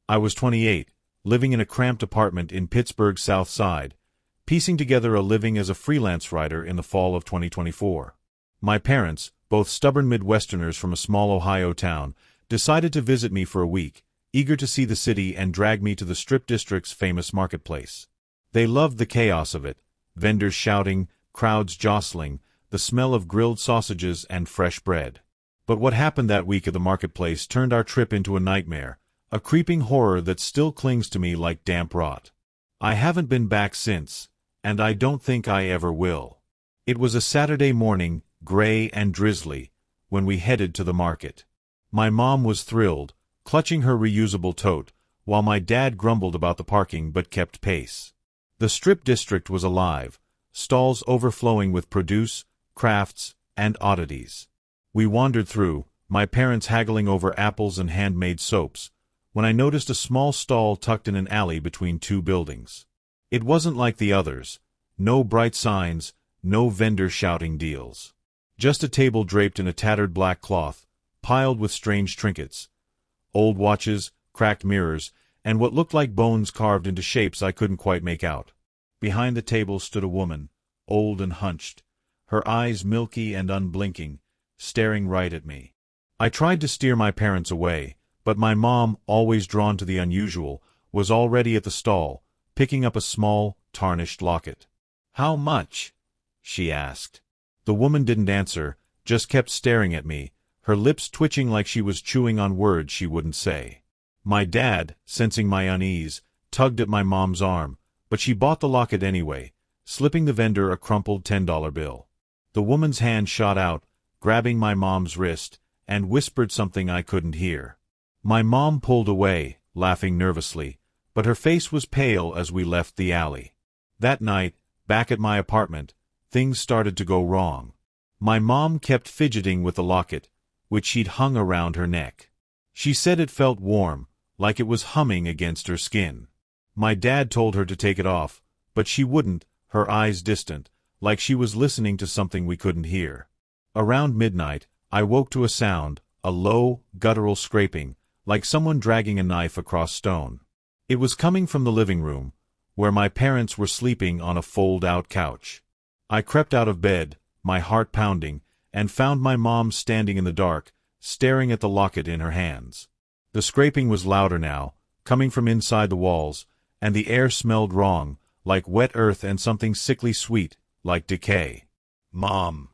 I was 28, living in a cramped apartment in Pittsburgh's South Side, piecing together a living as a freelance writer in the fall of 2024. My parents, both stubborn Midwesterners from a small Ohio town, decided to visit me for a week, eager to see the city and drag me to the Strip District's famous marketplace. They loved the chaos of it, vendors shouting, crowds jostling, the smell of grilled sausages and fresh bread. But what happened that week at the marketplace turned our trip into a nightmare, a creeping horror that still clings to me like damp rot. I haven't been back since, and I don't think I ever will. It was a Saturday morning, gray and drizzly, when we headed to the market. My mom was thrilled, clutching her reusable tote, while my dad grumbled about the parking but kept pace. The Strip District was alive, stalls overflowing with produce, crafts, and oddities. We wandered through, my parents haggling over apples and handmade soaps, when I noticed a small stall tucked in an alley between two buildings. It wasn't like the others, no bright signs, no vendor shouting deals. Just a table draped in a tattered black cloth, piled with strange trinkets, old watches, cracked mirrors, and what looked like bones carved into shapes I couldn't quite make out. Behind the table stood a woman, old and hunched, her eyes milky and unblinking, staring right at me. I tried to steer my parents away, but my mom, always drawn to the unusual, was already at the stall, picking up a small, tarnished locket. "How much?" she asked. The woman didn't answer, just kept staring at me, her lips twitching like she was chewing on words she wouldn't say. My dad, sensing my unease, tugged at my mom's arm, but she bought the locket anyway, slipping the vendor a crumpled $10 bill. The woman's hand shot out, grabbing my mom's wrist, and whispered something I couldn't hear. My mom pulled away, laughing nervously, but her face was pale as we left the alley. That night, back at my apartment, things started to go wrong. My mom kept fidgeting with the locket, which she'd hung around her neck. She said it felt warm, like it was humming against her skin. My dad told her to take it off, but she wouldn't, her eyes distant, like she was listening to something we couldn't hear. Around midnight, I woke to a sound, a low, guttural scraping, like someone dragging a knife across stone. It was coming from the living room, where my parents were sleeping on a fold-out couch. I crept out of bed, my heart pounding, and found my mom standing in the dark, staring at the locket in her hands. The scraping was louder now, coming from inside the walls, and the air smelled wrong, like wet earth and something sickly sweet, like decay. "Mom,"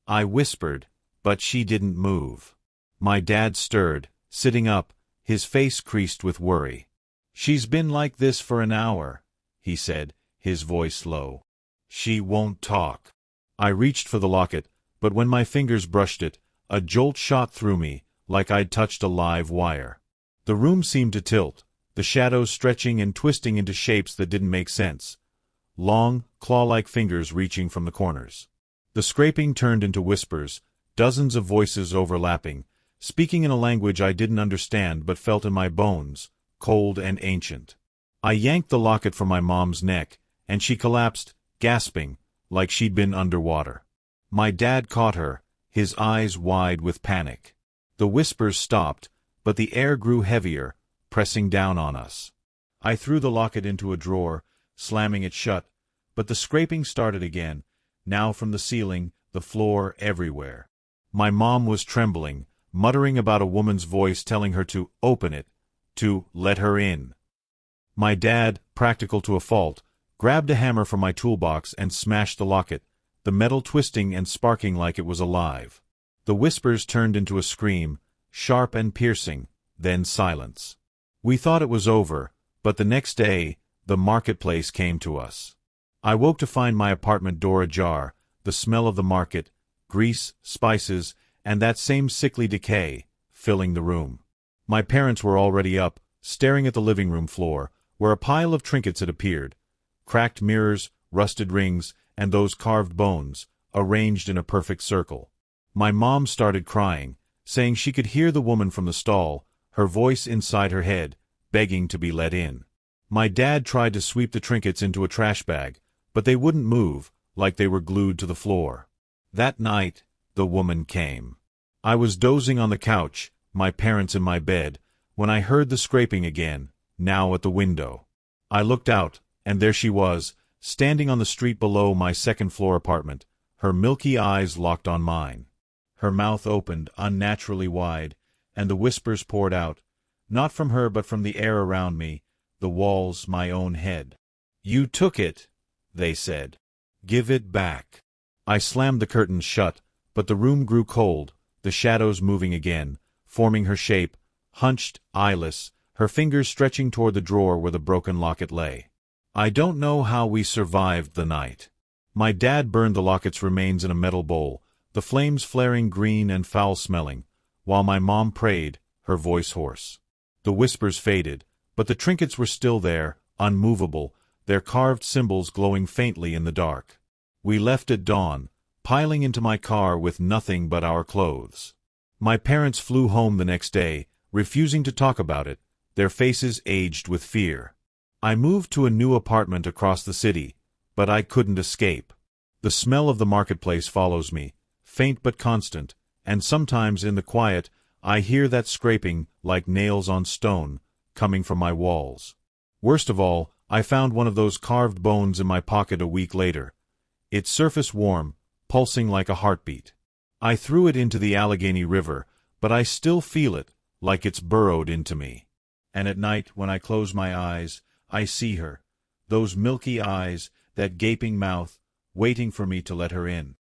I whispered, but she didn't move. My dad stirred, sitting up, his face creased with worry. "She's been like this for an hour," he said, his voice low. "She won't talk." I reached for the locket, but when my fingers brushed it, a jolt shot through me, like I'd touched a live wire. The room seemed to tilt, the shadows stretching and twisting into shapes that didn't make sense. Long, claw-like fingers reaching from the corners. The scraping turned into whispers, dozens of voices overlapping, speaking in a language I didn't understand but felt in my bones, cold and ancient. I yanked the locket from my mom's neck, and she collapsed, gasping, like she'd been underwater. My dad caught her, his eyes wide with panic. The whispers stopped, but the air grew heavier, pressing down on us. I threw the locket into a drawer, slamming it shut, but the scraping started again, now from the ceiling, the floor, everywhere. My mom was trembling, muttering about a woman's voice telling her to open it, to let her in. My dad, practical to a fault, grabbed a hammer from my toolbox and smashed the locket, the metal twisting and sparking like it was alive. The whispers turned into a scream, sharp and piercing, then silence. We thought it was over, but the next day, the marketplace came to us. I woke to find my apartment door ajar, the smell of the market, grease, spices, and that same sickly decay, filling the room. My parents were already up, staring at the living room floor, where a pile of trinkets had appeared, cracked mirrors, rusted rings, and those carved bones, arranged in a perfect circle. My mom started crying, saying she could hear the woman from the stall, her voice inside her head, begging to be let in. My dad tried to sweep the trinkets into a trash bag, but they wouldn't move, like they were glued to the floor. That night, the woman came. I was dozing on the couch, my parents in my bed, when I heard the scraping again, now at the window. I looked out, and there she was, standing on the street below my second-floor apartment, her milky eyes locked on mine. Her mouth opened unnaturally wide, and the whispers poured out, not from her but from the air around me, the walls, my own head. "You took it," they said. "Give it back." I slammed the curtains shut, but the room grew cold, the shadows moving again, forming her shape, hunched, eyeless, her fingers stretching toward the drawer where the broken locket lay. I don't know how we survived the night. My dad burned the locket's remains in a metal bowl, the flames flaring green and foul-smelling, while my mom prayed, her voice hoarse. The whispers faded, but the trinkets were still there, unmovable, their carved symbols glowing faintly in the dark. We left at dawn, piling into my car with nothing but our clothes. My parents flew home the next day, refusing to talk about it, their faces aged with fear. I moved to a new apartment across the city, but I couldn't escape. The smell of the marketplace follows me, faint but constant, and sometimes in the quiet I hear that scraping, like nails on stone, coming from my walls. Worst of all, I found one of those carved bones in my pocket a week later, its surface warm, pulsing like a heartbeat. I threw it into the Allegheny River, but I still feel it, like it's burrowed into me. And at night, when I close my eyes, I see her, those milky eyes, that gaping mouth, waiting for me to let her in.